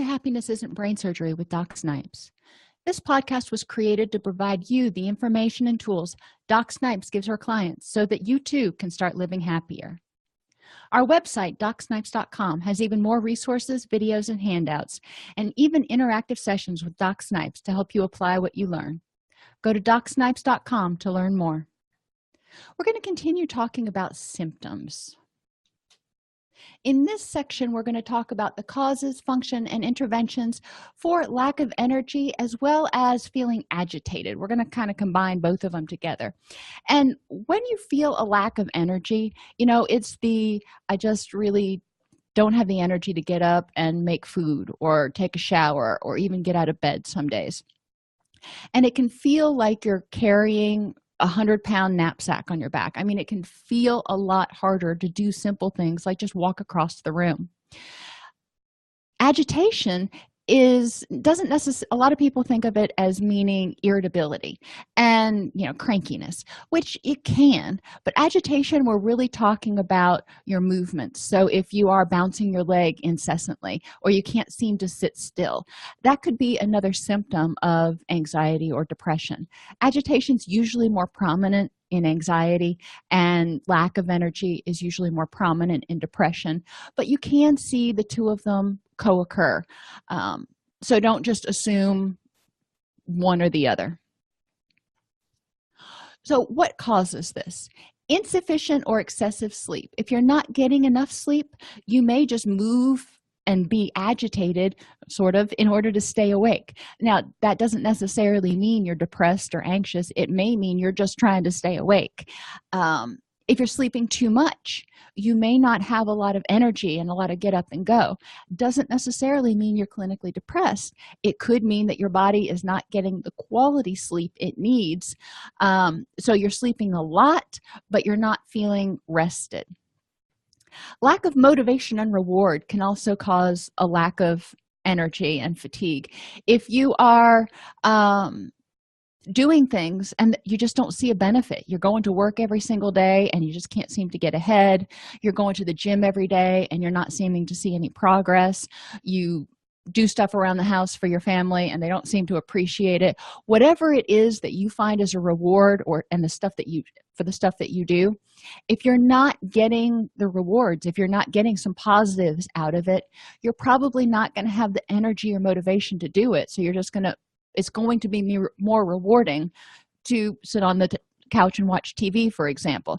Happiness Isn't Brain Surgery with Doc Snipes. This podcast was created to provide you the information and tools Doc Snipes gives her clients so that you too can start living happier. Our website, DocSnipes.com, has even more resources, videos, and handouts, and even interactive sessions with Doc Snipes to help you apply what you learn. Go to DocSnipes.com to learn more. We're going to continue talking about symptoms. In this section, we're going to talk about the causes, function, and interventions for lack of energy, as well as feeling agitated. We're going to kind of combine both of them together. And when you feel a lack of energy, it's I just really don't have the energy to get up and make food or take a shower or even get out of bed some days. And it can feel like you're carrying 100-pound knapsack on your back. I mean, it can feel a lot harder to do simple things like just walk across the room. Agitation doesn't necessarily, a lot of people think of it as meaning irritability and crankiness, which it can, but agitation, we're really talking about your movements. So if you are bouncing your leg incessantly or you can't seem to sit still, that could be another symptom of anxiety or depression. Agitation is usually more prominent in anxiety, and lack of energy is usually more prominent in depression, but you can see the two of them co-occur. So don't just assume one or the other. So what causes this? Insufficient or excessive sleep. If you're not getting enough sleep, you may just move and be agitated sort of in order to stay awake. Now, that doesn't necessarily mean you're depressed or anxious. It may mean you're just trying to stay awake. If you're sleeping too much, you may not have a lot of energy and a lot of get up and go. Doesn't necessarily mean you're clinically depressed. It could mean that your body is not getting the quality sleep it needs. So you're sleeping a lot, but you're not feeling rested. Lack of motivation and reward can also cause a lack of energy and fatigue. If you are doing things and you just don't see a benefit, you're going to work every single day and you just can't seem to get ahead, you're going to the gym every day and you're not seeming to see any progress, you do stuff around the house for your family and they don't seem to appreciate it, whatever it is that you find as a reward for the stuff that you do, if you're not getting the rewards, if you're not getting some positives out of it, you're probably not going to have the energy or motivation to do it. So it's going to be more rewarding to sit on the couch and watch TV, for example.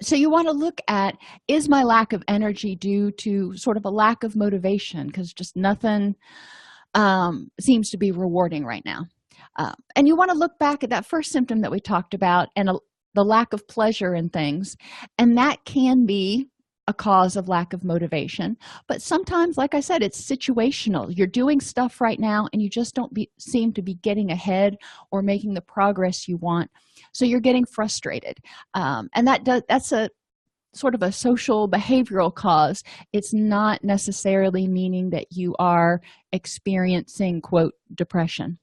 So you want to look at, is my lack of energy due to sort of a lack of motivation because just nothing seems to be rewarding right now? And you want to look back at that first symptom that we talked about and the lack of pleasure in things, and that can be a cause of lack of motivation. But sometimes, like I said, it's situational. You're doing stuff right now and you just don't seem to be getting ahead or making the progress you want, so you're getting frustrated. And that's a sort of a social behavioral cause. It's not necessarily meaning that you are experiencing, quote, depression.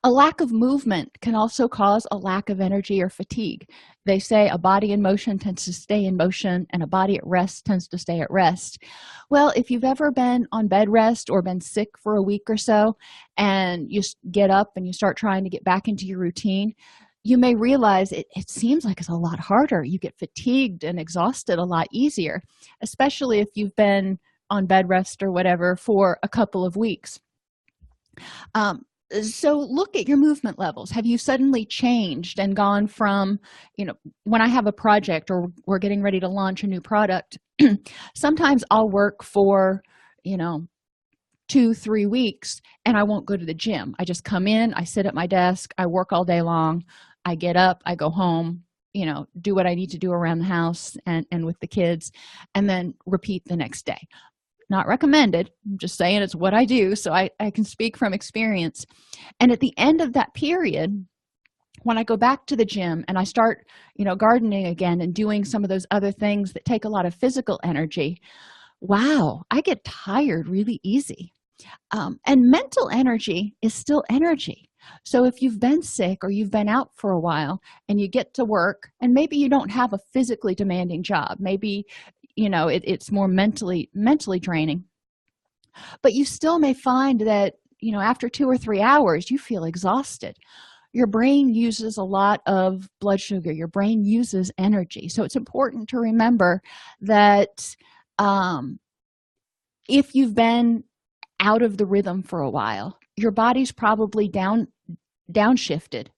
A lack of movement can also cause a lack of energy or fatigue. They say a body in motion tends to stay in motion and a body at rest tends to stay at rest. Well, if you've ever been on bed rest or been sick for a week or so and you get up and you start trying to get back into your routine, you may realize it seems like it's a lot harder. You get fatigued and exhausted a lot easier, especially if you've been on bed rest or whatever for a couple of weeks. So look at your movement levels. Have you suddenly changed and gone from, when I have a project or we're getting ready to launch a new product, sometimes I'll work for, 2-3 weeks and I won't go to the gym. I just come in, I sit at my desk, I work all day long, I get up, I go home, do what I need to do around the house and with the kids, and then repeat the next day. Not recommended. I'm just saying it's what I do, so I can speak from experience. And at the end of that period, when I go back to the gym and I start, gardening again and doing some of those other things that take a lot of physical energy, wow, I get tired really easy. And mental energy is still energy. So if you've been sick or you've been out for a while and you get to work and maybe you don't have a physically demanding job, maybe it's more mentally draining, But you still may find that, after 2 or 3 hours, you feel exhausted. Your brain uses a lot of blood sugar. Your brain uses energy. So it's important to remember that um, if you've been out of the rhythm for a while, your body's probably downshifted,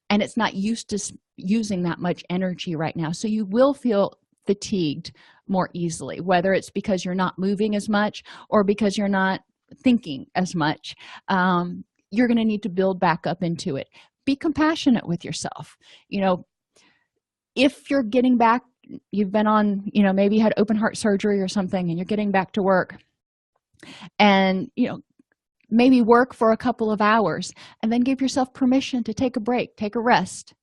and it's not used to using that much energy right now. So you will feel fatigued more easily, whether it's because you're not moving as much or because you're not thinking as much. You're going to need to build back up into it. Be compassionate with yourself. If you're getting back, you've been on, maybe you had open heart surgery or something, and you're getting back to work, and maybe work for a couple of hours and then give yourself permission to take a break, take a rest,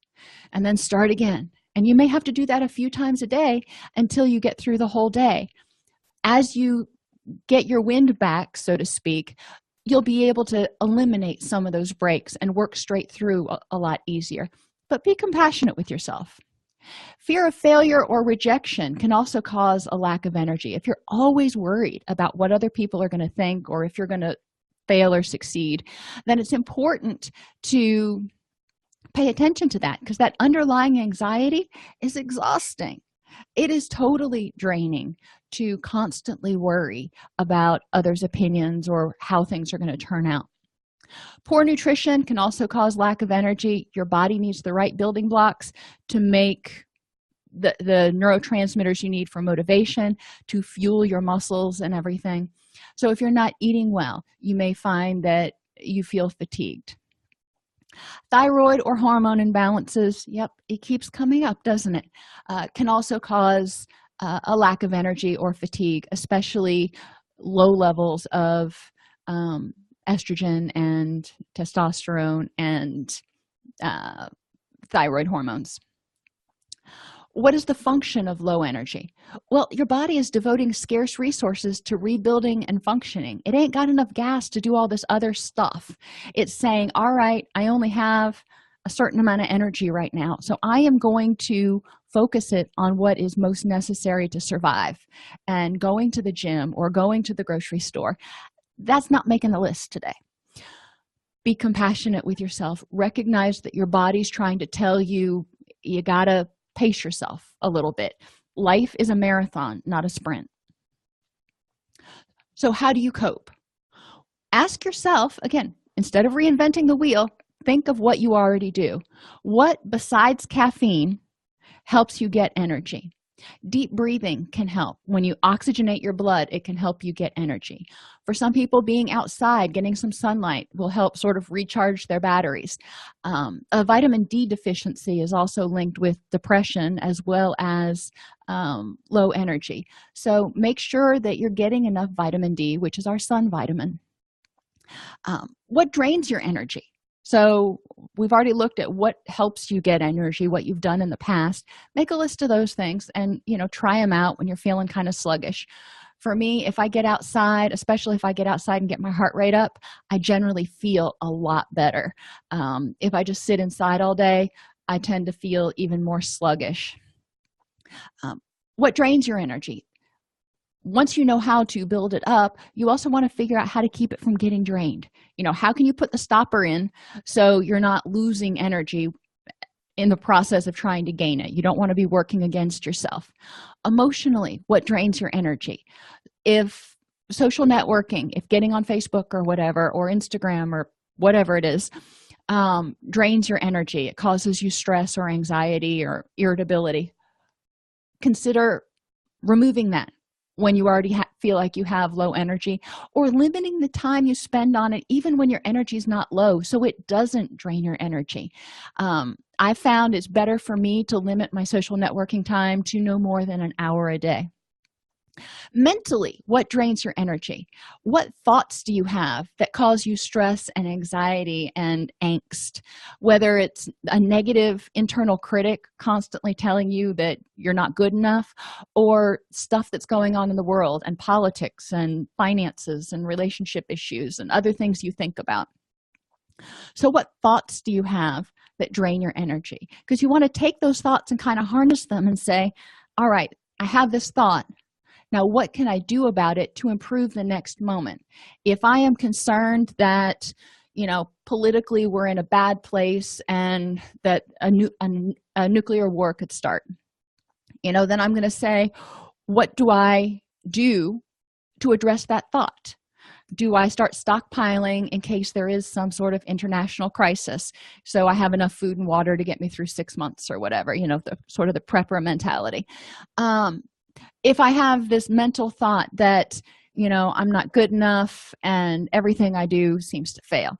and then start again. And you may have to do that a few times a day until you get through the whole day. As you get your wind back, so to speak, you'll be able to eliminate some of those breaks and work straight through a lot easier. But be compassionate with yourself. Fear of failure or rejection can also cause a lack of energy. If you're always worried about what other people are going to think, or if you're going to fail or succeed, then it's important to pay attention to that, because that underlying anxiety is exhausting. It is totally draining to constantly worry about others' opinions or how things are going to turn out. Poor nutrition can also cause lack of energy. Your body needs the right building blocks to make the neurotransmitters you need for motivation, to fuel your muscles and everything. So if you're not eating well, you may find that you feel fatigued. Thyroid or hormone imbalances, yep, it keeps coming up, doesn't it? Can also cause a lack of energy or fatigue, especially low levels of estrogen and testosterone and thyroid hormones. What is the function of low energy? Well, your body is devoting scarce resources to rebuilding and functioning. It ain't got enough gas to do all this other stuff. It's saying, all right, I only have a certain amount of energy right now, so I am going to focus it on what is most necessary to survive. And going to the gym or going to the grocery store, that's not making the list today. Be compassionate with yourself. Recognize that your body's trying to tell you, you gotta pace yourself a little bit. Life is a marathon, not a sprint. So how do you cope? Ask yourself, again, instead of reinventing the wheel, think of what you already do. What besides caffeine helps you get energy? Deep breathing can help. When you oxygenate your blood, it can help you get energy. For some people, being outside, getting some sunlight will help sort of recharge their batteries. A vitamin D deficiency is also linked with depression as well as low energy. So make sure that you're getting enough vitamin D, which is our sun vitamin. What drains your energy? So we've already looked at what helps you get energy, what you've done in the past. Make a list of those things and, try them out when you're feeling kind of sluggish. For me, if I get outside, especially if I get outside and get my heart rate up, I generally feel a lot better. If I just sit inside all day, I tend to feel even more sluggish. What drains your energy? Once you know how to build it up, you also want to figure out how to keep it from getting drained. How can you put the stopper in so you're not losing energy in the process of trying to gain it? You don't want to be working against yourself. Emotionally, what drains your energy? If social networking, if getting on Facebook or whatever, or Instagram or whatever it is, drains your energy, it causes you stress or anxiety or irritability, consider removing that when you already feel like you have low energy, or limiting the time you spend on it even when your energy is not low so it doesn't drain your energy. I found it's better for me to limit my social networking time to no more than an hour a day. Mentally, what drains your energy? What thoughts do you have that cause you stress and anxiety and angst? Whether it's a negative internal critic constantly telling you that you're not good enough, or stuff that's going on in the world and politics and finances and relationship issues and other things you think about. So what thoughts do you have that drain your energy? Because you want to take those thoughts and kind of harness them and say, all right, I have this thought. Now, what can I do about it to improve the next moment? If I am concerned that, politically we're in a bad place and that a nuclear war could start, then I'm going to say, what do I do to address that thought? Do I start stockpiling in case there is some sort of international crisis, so I have enough food and water to get me through 6 months or whatever, the sort of the prepper mentality? If I have this mental thought that, I'm not good enough and everything I do seems to fail,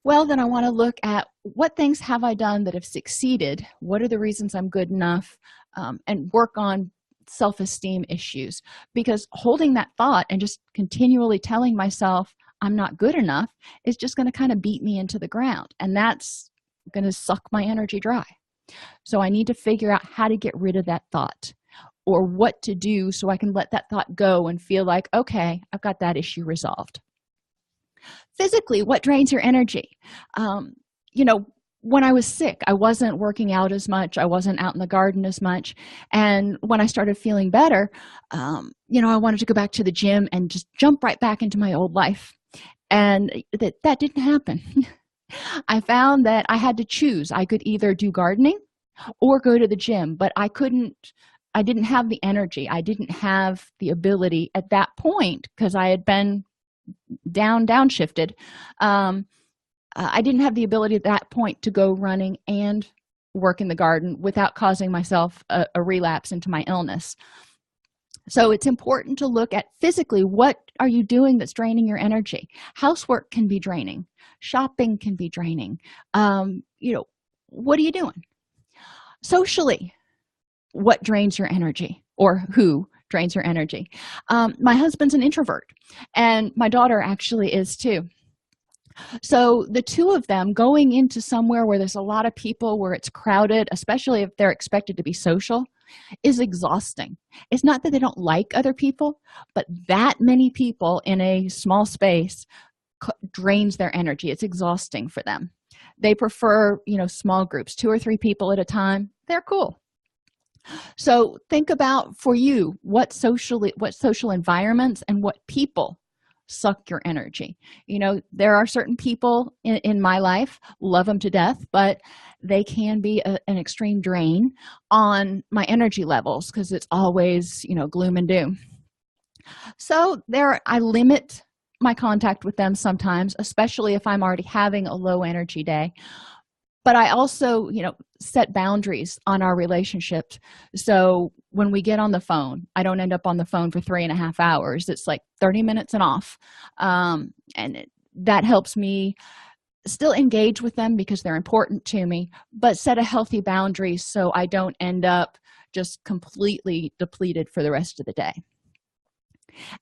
well, then I want to look at what things have I done that have succeeded, what are the reasons I'm good enough, and work on self-esteem issues. Because holding that thought and just continually telling myself I'm not good enough is just going to kind of beat me into the ground, and that's going to suck my energy dry. So I need to figure out how to get rid of that thought, or what to do so I can let that thought go and feel like, okay, I've got that issue resolved. Physically, what drains your energy? When I was sick, I wasn't working out as much, I wasn't out in the garden as much, and when I started feeling better, I wanted to go back to the gym and just jump right back into my old life, and that didn't happen. I found that I had to choose. I could either do gardening or go to the gym, but I didn't have the energy, I didn't have the ability at that point, because I had been downshifted. I didn't have the ability at that point to go running and work in the garden without causing myself a relapse into my illness. So it's important to look at physically, what are you doing that's draining your energy? Housework can be draining, shopping can be draining. What are you doing? Socially, what drains your energy, or who drains your energy? My husband's an introvert, and my daughter actually is too. So the two of them going into somewhere where there's a lot of people, where it's crowded, especially if they're expected to be social, is exhausting. It's not that they don't like other people, but that many people in a small space drains their energy. It's exhausting for them. They prefer, small groups, 2 or 3 people at a time. They're cool. So think about, for you, what social environments and what people suck your energy. There are certain people in my life, love them to death, but they can be an extreme drain on my energy levels, because it's always, gloom and doom. So I limit my contact with them sometimes, especially if I'm already having a low energy day. But I also, set boundaries on our relationship. So when we get on the phone, I don't end up on the phone for 3.5 hours. It's like 30 minutes and off. That helps me still engage with them because they're important to me, but set a healthy boundary so I don't end up just completely depleted for the rest of the day.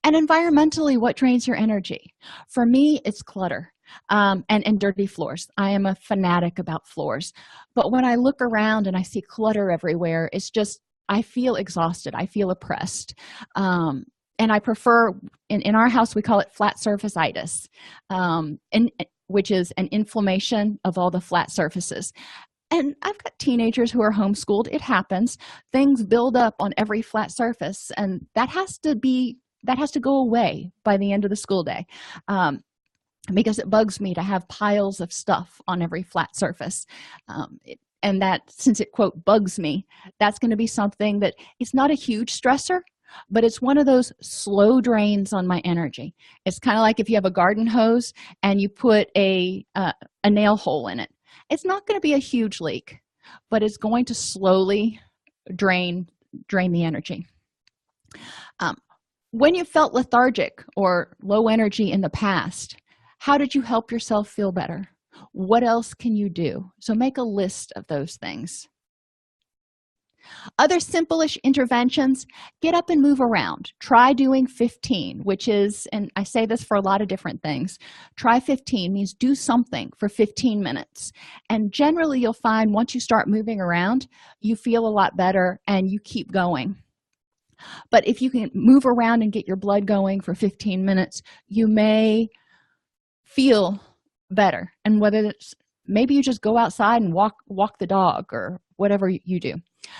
And environmentally, what drains your energy? For me, it's clutter. And dirty floors. I am a fanatic about floors, but when I look around and I see clutter everywhere, it's just, I feel exhausted, I feel oppressed. And I prefer, in our house we call it flat surface-itis, which is an inflammation of all the flat surfaces. And I've got teenagers who are homeschooled. It happens. Things build up on every flat surface, and that has to go away by the end of the school day. Because it bugs me to have piles of stuff on every flat surface. And that, since it, quote, bugs me, that's going to be something that it's not a huge stressor, but it's one of those slow drains on my energy. It's kind of like if you have a garden hose and you put a nail hole in it. It's not going to be a huge leak, but it's going to slowly drain the energy. When you felt lethargic or low energy in the past, how did you help yourself feel better? What else can you do? So make a list of those things. Other simple-ish interventions: get up and move around. Try doing 15, which is, and I say this for a lot of different things, try 15 means do something for 15 minutes. And generally you'll find once you start moving around, you feel a lot better and you keep going. But if you can move around and get your blood going for 15 minutes, you may feel better. And whether it's, maybe you just go outside and walk the dog or whatever you do.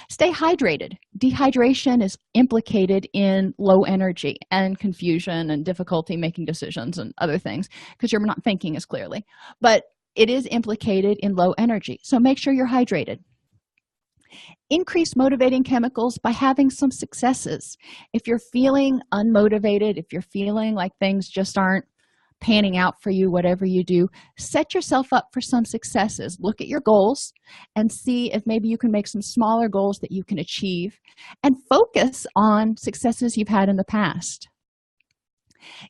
Stay hydrated. Dehydration is implicated in low energy and confusion and difficulty making decisions and other things because you're not thinking as clearly. But it is implicated in low energy, so make sure you're hydrated. Increase motivating chemicals by having some successes. If you're feeling unmotivated, if you're feeling like things just aren't panning out for you, whatever you do, set yourself up for some successes. Look at your goals and see if maybe you can make some smaller goals that you can achieve, and focus on successes you've had in the past.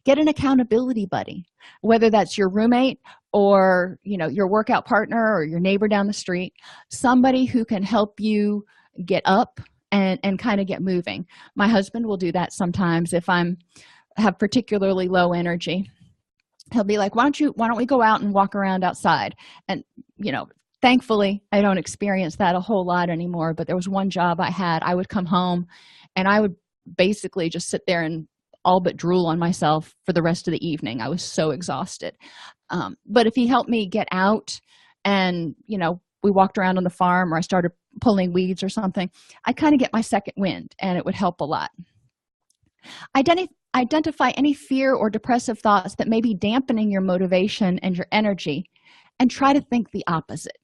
Get an accountability buddy, whether that's your roommate or your workout partner or your neighbor down the street, somebody who can help you get up and kind of get moving. My husband will do that sometimes if have particularly low energy. He'll be like, why don't we go out and walk around outside? And thankfully I don't experience that a whole lot anymore, but there was one job I would come home and I would basically just sit there and all but drool on myself for the rest of the evening. I was so exhausted. But if he helped me get out and we walked around on the farm, or I started pulling weeds or something, I'd kind of get my second wind, and it would help a lot. Identify any fear or depressive thoughts that may be dampening your motivation and your energy, and try to think the opposite.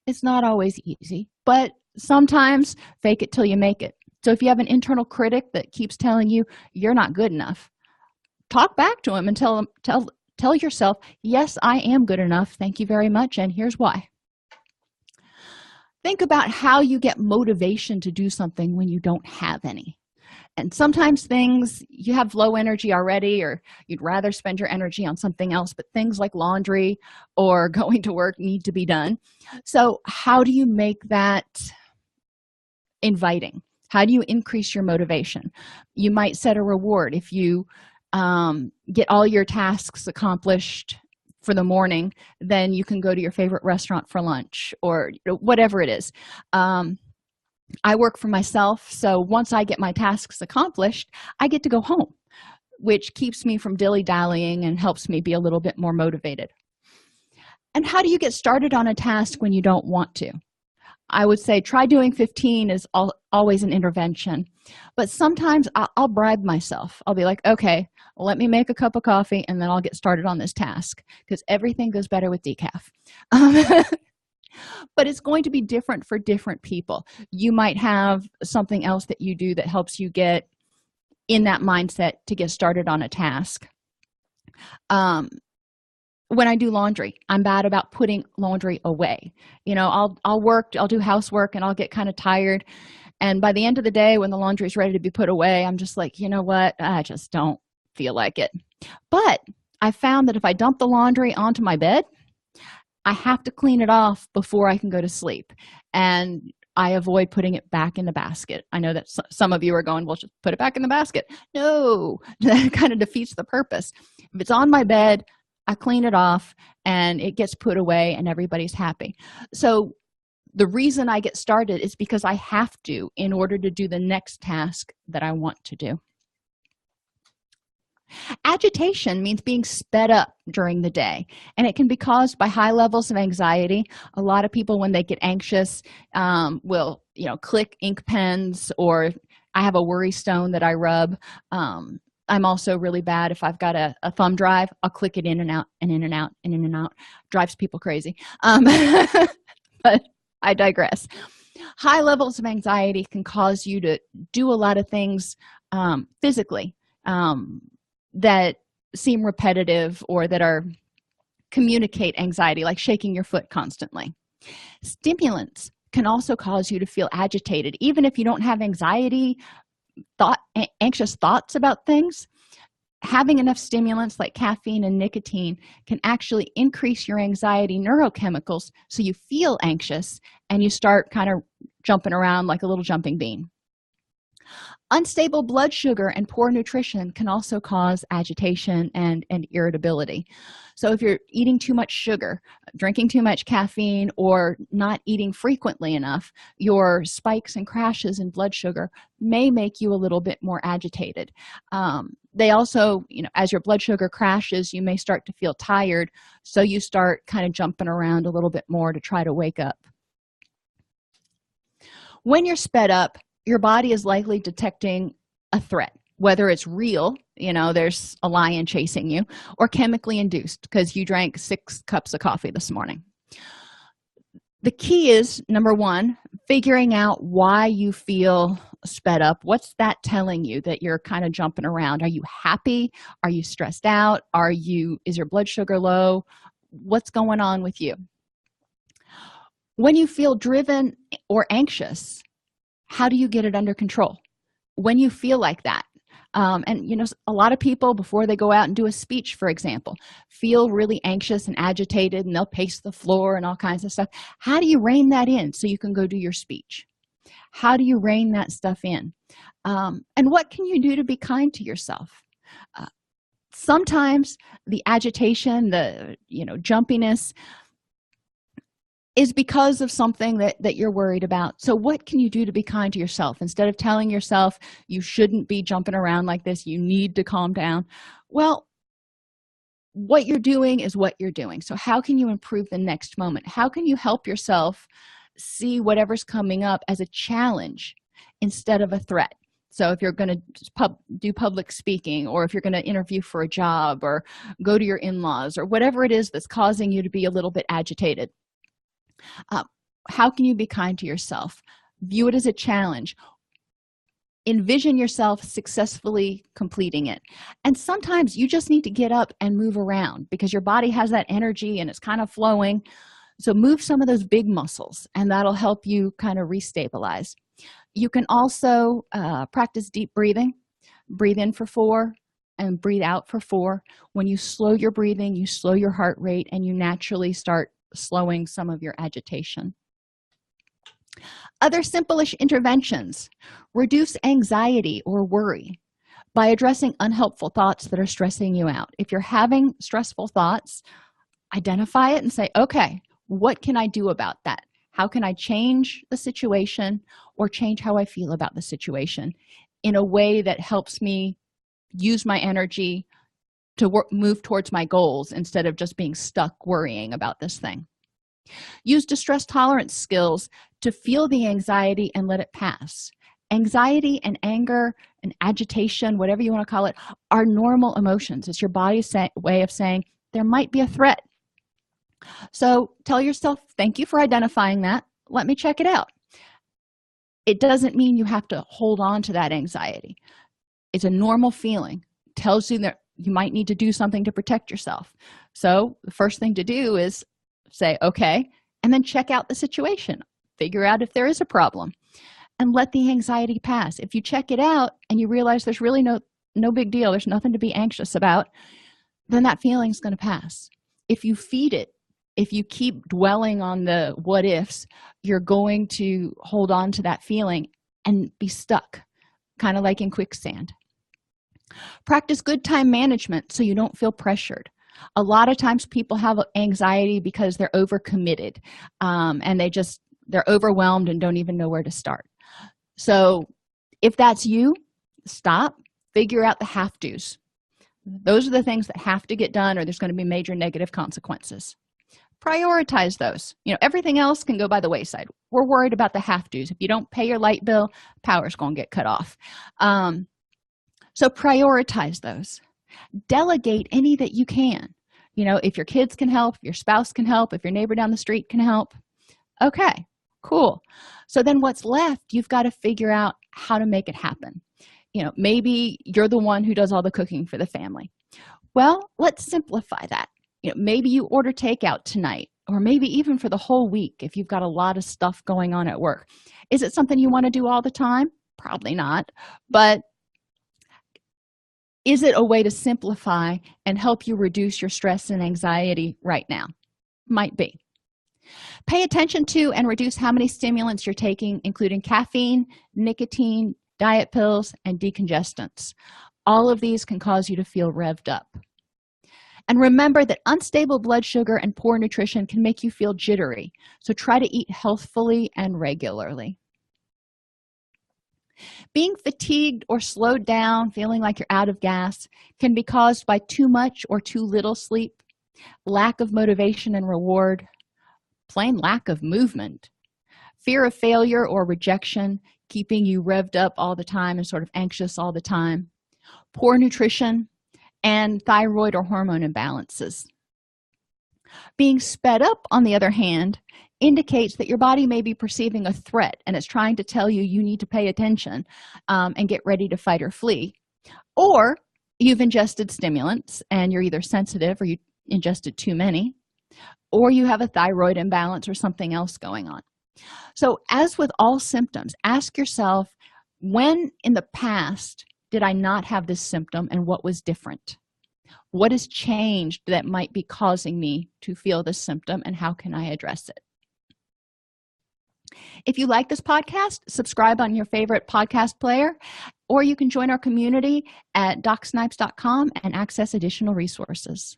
It's not always easy, but sometimes fake it till you make it. So if you have an internal critic that keeps telling you you're not good enough, talk back to him and tell yourself, yes, I am good enough, thank you very much, and here's why. Think about how you get motivation to do something when you don't have any. And sometimes things, you have low energy already, or you'd rather spend your energy on something else, but things like laundry or going to work need to be done. So how do you make that inviting? How do you increase your motivation? You might set a reward. If you get all your tasks accomplished for the morning, then you can go to your favorite restaurant for lunch, or whatever it is. I work for myself, so once I get my tasks accomplished, I get to go home, which keeps me from dilly-dallying and helps me be a little bit more motivated. And how do you get started on a task when you don't want to? I would say try doing 15 is always an intervention, but sometimes I'll bribe myself. I'll be like, okay, let me make a cup of coffee and then I'll get started on this task, because everything goes better with decaf. But it's going to be different for different people. You might have something else that you do that helps you get in that mindset to get started on a task. When I do laundry, I'm bad about putting laundry away. I'll do housework and I'll get kind of tired, and by the end of the day, when the laundry is ready to be put away, I'm just like, you know what, I just don't feel like it. But I found that if I dump the laundry onto my bed, I have to clean it off before I can go to sleep, and I avoid putting it back in the basket. I know that some of you are going, well, just put it back in the basket. No, that kind of defeats the purpose. If it's on my bed, I clean it off and it gets put away and everybody's happy. So the reason I get started is because I have to, in order to do the next task that I want to do. Agitation means being sped up during the day, and it can be caused by high levels of anxiety. A lot of people, when they get anxious, will click ink pens, or I have a worry stone that I rub. I'm also really bad if I've got a thumb drive. I'll click it in and out and in and out and in and out. Drives people crazy. But I digress. High levels of anxiety can cause you to do a lot of things physically that seem repetitive or that communicate anxiety, like shaking your foot constantly. Stimulants can also cause you to feel agitated, even if you don't have anxious thoughts about things. Having enough stimulants like caffeine and nicotine can actually increase your anxiety neurochemicals, so you feel anxious and you start kind of jumping around like a little jumping bean. Unstable blood sugar and poor nutrition can also cause agitation and irritability. So if you're eating too much sugar, drinking too much caffeine, or not eating frequently enough, your spikes and crashes in blood sugar may make you a little bit more agitated. They also, as your blood sugar crashes, you may start to feel tired, so you start kind of jumping around a little bit more to try to wake up. When you're sped up, your body is likely detecting a threat, whether it's real, there's a lion chasing you, or chemically induced because you drank 6 cups of coffee this morning. The key is, number one, figuring out why you feel sped up. What's that telling you that you're kind of jumping around? Are you happy? Are you stressed out? Is your blood sugar low? What's going on with you? When you feel driven or anxious, how do you get it under control? When you feel like that, a lot of people, before they go out and do a speech, for example, feel really anxious and agitated, and they'll pace the floor and all kinds of stuff. How do you rein that in so you can go do your speech? How do you rein that stuff in? And what can you do to be kind to yourself? Sometimes the agitation, the jumpiness, is because of something that you're worried about. So what can you do to be kind to yourself? Instead of telling yourself you shouldn't be jumping around like this, you need to calm down. Well, what you're doing is what you're doing. So how can you improve the next moment? How can you help yourself see whatever's coming up as a challenge instead of a threat? So if you're going to do public speaking, or if you're going to interview for a job, or go to your in-laws, or whatever it is that's causing you to be a little bit agitated, how can you be kind to yourself? View it as a challenge. Envision yourself successfully completing it. And sometimes you just need to get up and move around because your body has that energy and it's kind of flowing. So move some of those big muscles, and that'll help you kind of restabilize. You can also practice deep breathing. Breathe in for 4 and breathe out for 4. When you slow your breathing, you slow your heart rate, and you naturally start slowing some of your agitation. Other simple-ish interventions: reduce anxiety or worry by addressing unhelpful thoughts that are stressing you out. If you're having stressful thoughts, identify it and say, okay, what can I do about that? How can I change the situation or change how I feel about the situation in a way that helps me use my energy to move towards my goals instead of just being stuck worrying about this thing? Use distress tolerance skills to feel the anxiety and let it pass. Anxiety and anger and agitation, whatever you want to call it, are normal emotions. It's your body's way of saying there might be a threat. So tell yourself, thank you for identifying that. Let me check it out. It doesn't mean you have to hold on to that anxiety. It's a normal feeling. It tells you that you might need to do something to protect yourself. So the first thing to do is say, okay, and then check out the situation. Figure out if there is a problem and let the anxiety pass. If you check it out and you realize there's really no big deal, there's nothing to be anxious about, then that feeling is going to pass. If you feed it, if you keep dwelling on the what ifs, you're going to hold on to that feeling and be stuck, kind of like in quicksand. Practice good time management so you don't feel pressured. A lot of times people have anxiety because they're overcommitted, and they're overwhelmed and don't even know where to start. So if that's you, stop, figure out the have-tos. Those are the things that have to get done, or there's going to be major negative consequences. Prioritize those. Everything else can go by the wayside. We're worried about the have-tos. If you don't pay your light bill, power's going to get cut off. So prioritize those. Delegate any that you can. If your kids can help, your spouse can help, if your neighbor down the street can help, okay, cool. So then what's left, you've got to figure out how to make it happen. Maybe you're the one who does all the cooking for the family. Well, let's simplify that. Maybe you order takeout tonight, or maybe even for the whole week if you've got a lot of stuff going on at work. Is it something you want to do all the time? Probably not. But is it a way to simplify and help you reduce your stress and anxiety right now? Might be. Pay attention to and reduce how many stimulants you're taking, including caffeine, nicotine, diet pills, and decongestants. All of these can cause you to feel revved up. And remember that unstable blood sugar and poor nutrition can make you feel jittery, so try to eat healthfully and regularly. Being fatigued or slowed down, feeling like you're out of gas, can be caused by too much or too little sleep, lack of motivation and reward, plain lack of movement, fear of failure or rejection, keeping you revved up all the time and sort of anxious all the time, poor nutrition, and thyroid or hormone imbalances. Being sped up, on the other hand, indicates that your body may be perceiving a threat and it's trying to tell you you need to pay attention and get ready to fight or flee. Or you've ingested stimulants and you're either sensitive or you ingested too many, or you have a thyroid imbalance or something else going on. So, as with all symptoms, ask yourself, when in the past did I not have this symptom and what was different? What has changed that might be causing me to feel this symptom, and how can I address it? If you like this podcast, subscribe on your favorite podcast player, or you can join our community at docsnipes.com and access additional resources.